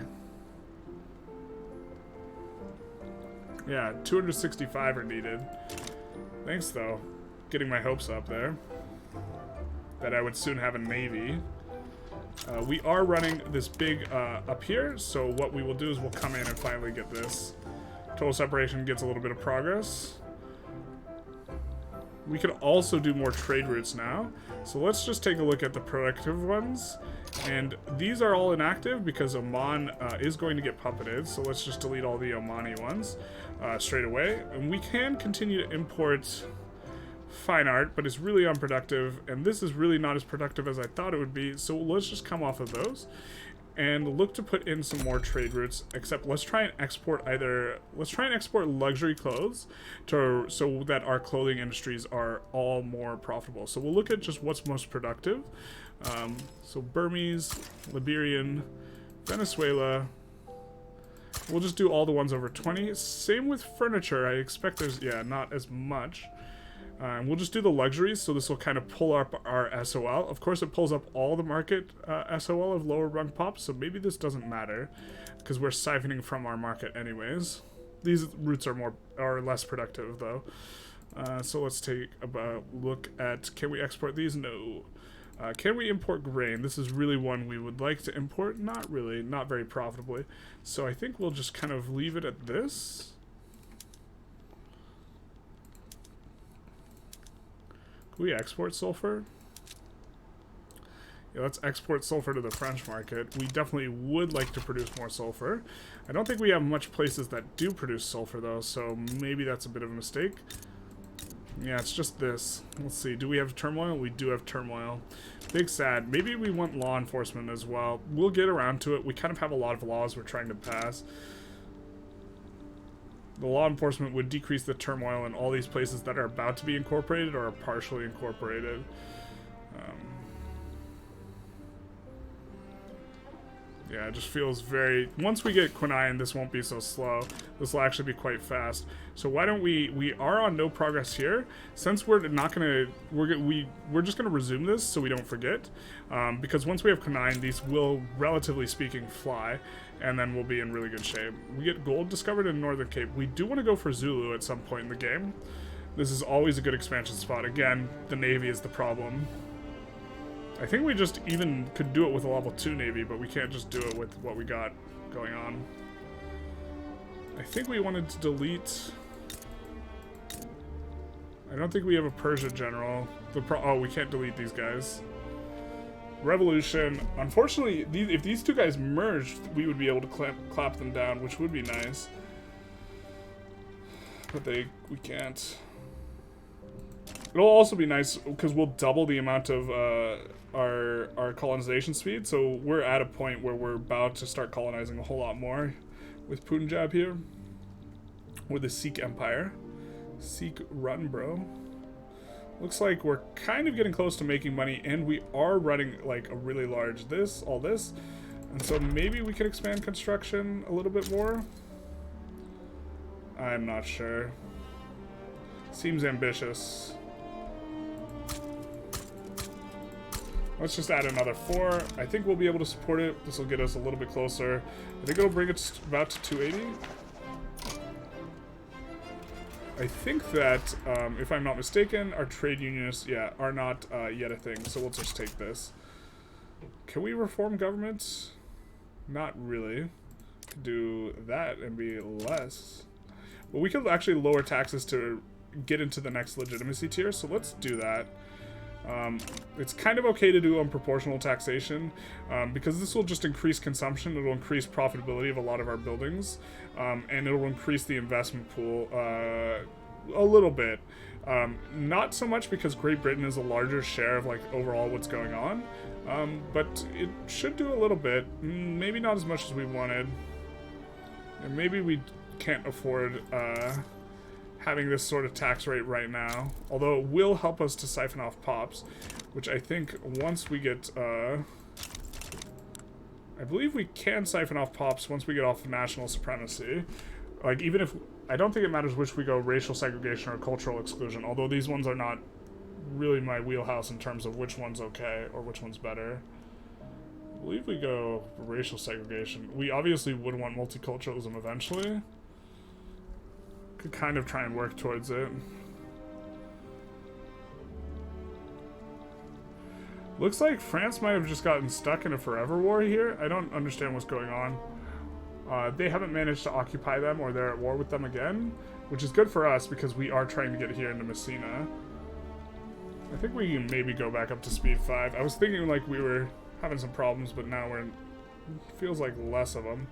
Yeah, 265 are needed. Thanks, though. Getting my hopes up there. That I would soon have a navy. We are running this big up here, so what we will do is we'll come in and finally get this. Total separation gets a little bit of progress. We could also do more trade routes now. So let's just take a look at the productive ones. And these are all inactive because Oman is going to get puppeted. So let's just delete all the Omani ones straight away. And we can continue to import fine art, but it's really unproductive. And this is really not as productive as I thought it would be. So let's just come off of those and look to put in some more trade routes, except let's try and export luxury clothes so that our clothing industries are all more profitable. So we'll look at just what's most productive. So Burmese, Liberian, Venezuela. We'll just do all the ones over 20. Same with furniture. I expect there's, yeah, not as much. We'll just do the luxuries, so this will kind of pull up our SOL. Of course, it pulls up all the market SOL of lower rung pops, so maybe this doesn't matter, because we're siphoning from our market anyways. These routes are less productive, though. So let's take a look at, can we export these? No. Can we import grain? This is really one we would like to import. Not really, not very profitably. So I think we'll just kind of leave it at this. Can we export sulfur? Yeah, let's export sulfur to the French market. We definitely would like to produce more sulfur. I don't think we have much places that do produce sulfur, though, so maybe that's a bit of a mistake. Yeah, it's just this. Let's see. Do we have turmoil? We do have turmoil. Big sad. Maybe we want law enforcement as well. We'll get around to it. We kind of have a lot of laws we're trying to pass. The law enforcement would decrease the turmoil in all these places that are about to be incorporated or are partially incorporated. Yeah, it just feels very... Once we get Quinine, this won't be so slow. This will actually be quite fast. So why don't we are on no progress here. Since we're not going to... We're just going to resume this so we don't forget. Because once we have Quinine, these will, relatively speaking, fly. And then we'll be in really good shape. We get gold discovered in Northern Cape. We do want to go for Zulu at some point in the game. This is always a good expansion spot. Again, the Navy is the problem. I think we just even could do it with a level 2 Navy, but we can't just do it with what we got going on. I think we wanted to delete... I don't think we have a Persia general. Oh, we can't delete these guys. Revolution. Unfortunately, if these two guys merged, we would be able to clap them down, which would be nice. But we can't. It'll also be nice because we'll double the amount of our colonization speed. So we're at a point where we're about to start colonizing a whole lot more with Punjab here. With the Sikh Empire. Sikh run, bro. Looks like we're kind of getting close to making money, and we are running like a really large all this. And so maybe we could expand construction a little bit more. I'm not sure. Seems ambitious. Let's just add another 4. I think we'll be able to support it. This will get us a little bit closer. I think it'll bring it about to 280. I think that, if I'm not mistaken, our trade unionists, are not yet a thing. So we'll just take this. Can we reform government? Not really. Do that and be less. Well, we could actually lower taxes to get into the next legitimacy tier. So let's do that. It's kind of okay to do unproportional taxation because this will just increase consumption. It'll increase profitability of a lot of our buildings, and it'll increase the investment pool a little bit. Not so much because Great Britain is a larger share of like overall what's going on, but it should do a little bit. Maybe not as much as we wanted, and maybe we can't afford having this sort of tax rate right now, although it will help us to siphon off pops, which I think once we get, I believe we can siphon off pops once we get off national supremacy. Like, even if, I don't think it matters which we go, racial segregation or cultural exclusion, although these ones are not really my wheelhouse in terms of which one's okay or which one's better. I believe we go racial segregation. We obviously would want multiculturalism eventually. Could kind of try and work towards it. Looks like France might have just gotten stuck in a forever war here. I don't understand what's going on. They haven't managed to occupy them, or they're at war with them again, which is good for us because we are trying to get here into Messina. I think we can maybe go back up to speed 5. I was thinking like we were having some problems, but now feels like less of them.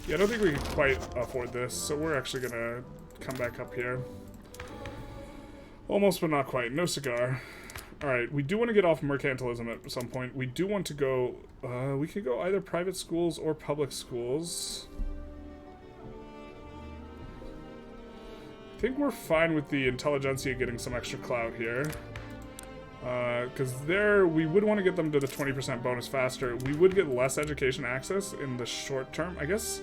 Yeah, I don't think we can quite afford this, so we're actually gonna come back up here. Almost, but not quite. No cigar. Alright, we do want to get off mercantilism at some point. We do want to go... we could go either private schools or public schools. I think we're fine with the Intelligentsia getting some extra clout here. Because we would want to get them to the 20% bonus faster. We would get less education access in the short term. I guess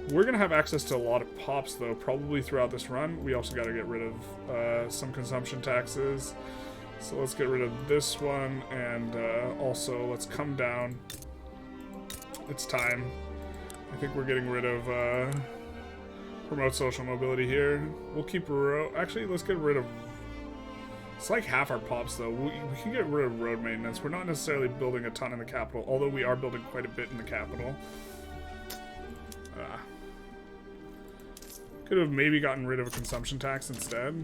we're going to have access to a lot of pops, though, probably throughout this run. We also got to get rid of some consumption taxes. So let's get rid of this one, and also let's come down. It's time. I think we're getting rid of promote social mobility here. We'll keep actually, let's get rid of... It's like half our pops, though. We can get rid of road maintenance. We're not necessarily building a ton in the capital, although we are building quite a bit in the capital. Could have maybe gotten rid of a consumption tax instead.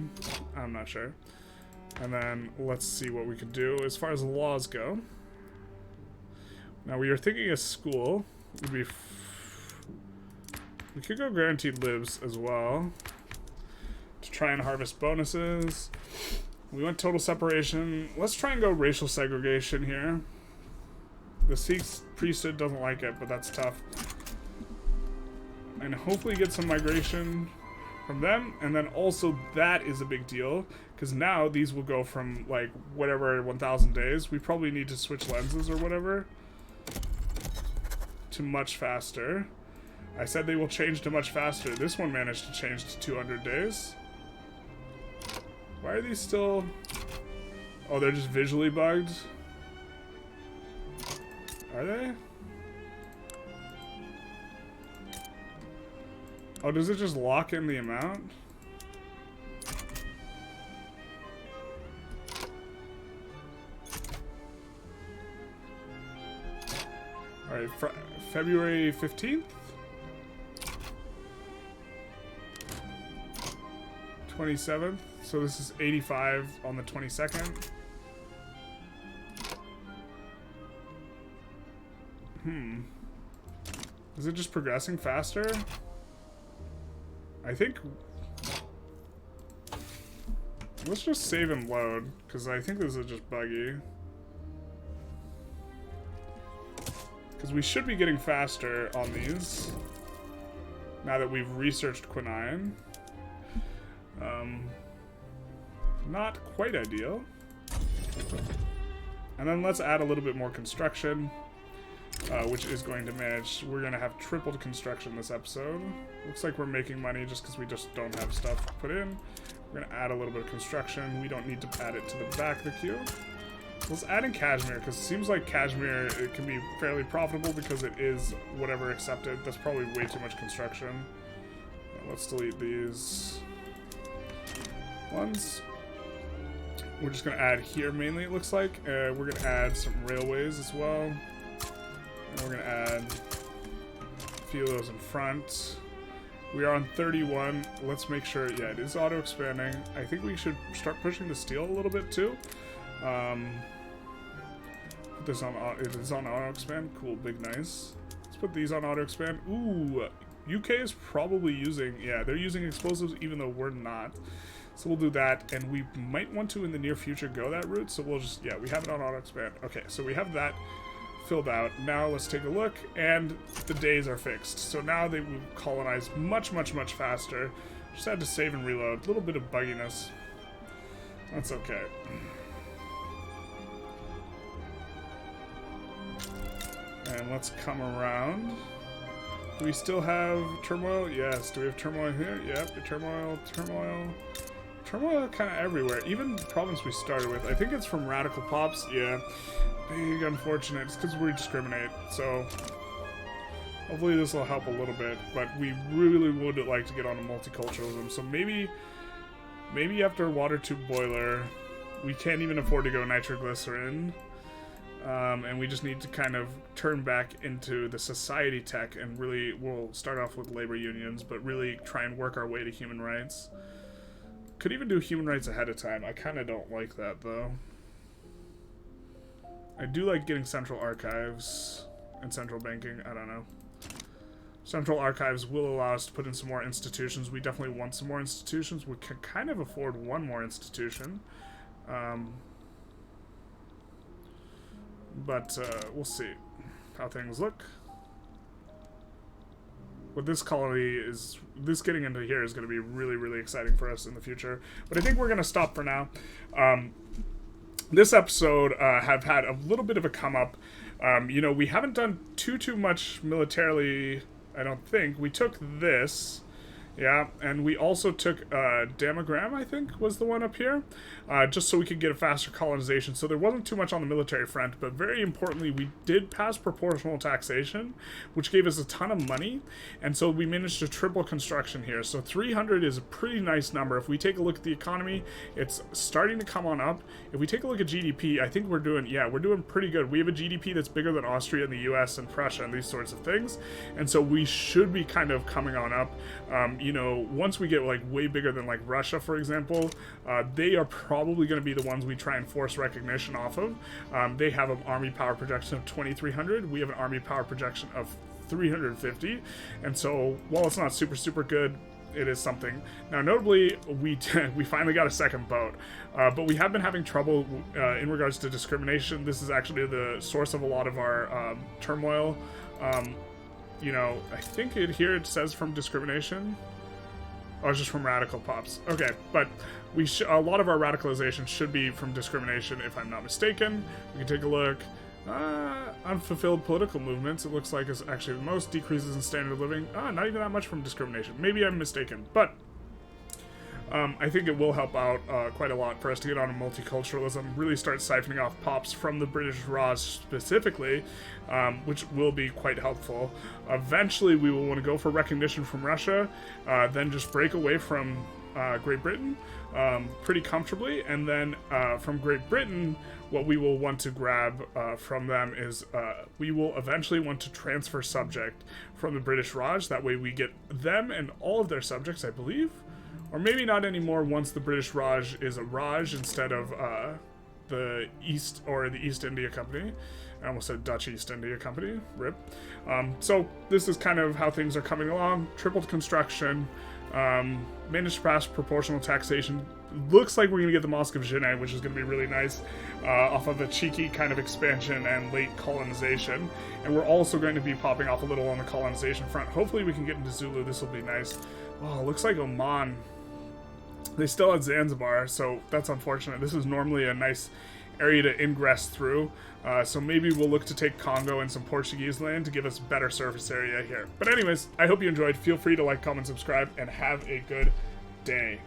I'm not sure. And then let's see what we could do as far as laws go. Now we are thinking a school would be... we could go guaranteed libs as well to try and harvest bonuses. We went total separation. Let's try and go racial segregation here. The Sikh priesthood doesn't like it, but that's tough. And hopefully get some migration from them. And then also that is a big deal, because now these will go from like whatever 1,000 days. We probably need to switch lenses or whatever to much faster. I said they will change to much faster. This one managed to change to 200 days. Why are these still... Oh, they're just visually bugged? Are they? Oh, does it just lock in the amount? Alright, February 15th? 27th? So this is 85 on the 22nd? Is it just progressing faster? I think... Let's just save and load, because I think this is just buggy. Because we should be getting faster on these, now that we've researched quinine. Not quite ideal. And then let's add a little bit more construction, which is going to manage... We're going to have tripled construction this episode. Looks like we're making money just because we just don't have stuff to put in. We're going to add a little bit of construction. We don't need to add it to the back of the queue. Let's add in cashmere, because it seems like cashmere, it can be fairly profitable because it is whatever accepted. That's probably way too much construction. Let's delete these ones. We're just going to add here mainly, it looks like. We're going to add some railways as well. And we're going to add a few of those in front. We are on 31. Let's make sure, yeah, it is auto-expanding. I think we should start pushing the steel a little bit too. Put this on, it is on auto-expand. Cool, big, nice. Let's put these on auto-expand. Ooh, UK is probably using, yeah, they're using explosives even though we're not. So we'll do that, and we might want to in the near future go that route, so we'll just, yeah, we have it on auto-expand. Okay, so we have that filled out. Now let's take a look, and the days are fixed. So now they will colonize much, much, much faster. Just had to save and reload. A little bit of bugginess. That's okay. And let's come around. Do we still have turmoil? Yes. Do we have turmoil here? Yep, turmoil. Turmoil kind of everywhere. Even the province we started with. I think it's from radical pops. Yeah. Big unfortunate. It's because we discriminate. So hopefully this will help a little bit. But we really would like to get on to multiculturalism. So maybe after water tube boiler, we can't even afford to go nitroglycerin. And we just need to kind of turn back into the society tech, and really we'll start off with labor unions, but really try and work our way to human rights. Could even do human rights ahead of time. I kind of don't like that, though. I do like getting central archives and central banking. I don't know. Central archives will allow us to put in some more institutions. We definitely want some more institutions. We can kind of afford one more institution. But we'll see how things look. What this colony is, this getting into here is going to be really, really exciting for us in the future. But I think we're going to stop for now. This episode have had a little bit of a come up. You know, we haven't done too much militarily, I don't think. We took this. Yeah, and we also took Damagram, I think, was the one up here, just so we could get a faster colonization. So there wasn't too much on the military front, but very importantly, we did pass proportional taxation, which gave us a ton of money, and so we managed to triple construction here. So 300 is a pretty nice number. If we take a look at the economy, it's starting to come on up. If we take a look at GDP, I think we're doing pretty good. We have a GDP that's bigger than Austria and the US and Prussia and these sorts of things, and so we should be kind of coming on up. You know, once we get like way bigger than like Russia, for example, they are probably going to be the ones we try and force recognition off of. They have an army power projection of 2,300. We have an army power projection of 350. And so while it's not super good, it is something. Now, notably, we finally got a second boat, but we have been having trouble in regards to discrimination. This is actually the source of a lot of our turmoil. You know, I think here it says from discrimination. Oh, it's just from radical pops. Okay, but a lot of our radicalization should be from discrimination, if I'm not mistaken. We can take a look. Unfulfilled political movements, it looks like, is actually the most. Decreases in standard of living. Not even that much from discrimination. Maybe I'm mistaken, but I think it will help out quite a lot for us to get on a multiculturalism, really start siphoning off pops from the British Raj specifically, which will be quite helpful. Eventually, we will want to go for recognition from Russia, then just break away from Great Britain pretty comfortably, and then from Great Britain, what we will want to grab from them is we will eventually want to transfer subject from the British Raj. That way we get them and all of their subjects, I believe. Or maybe not anymore once the British Raj is a Raj instead of the East or the East India Company. I almost said Dutch East India Company. RIP. So this is kind of how things are coming along. Tripled construction. Managed to pass proportional taxation. Looks like we're going to get the Mosque of Djenne, which is going to be really nice, off of a cheeky kind of expansion and late colonization. And we're also going to be popping off a little on the colonization front. Hopefully we can get into Zulu. This will be nice. Oh, looks like Oman. They still had Zanzibar, so that's unfortunate. This is normally a nice area to ingress through. So maybe we'll look to take Congo and some Portuguese land to give us better surface area here. But anyways, I hope you enjoyed. Feel free to like, comment, subscribe, and have a good day.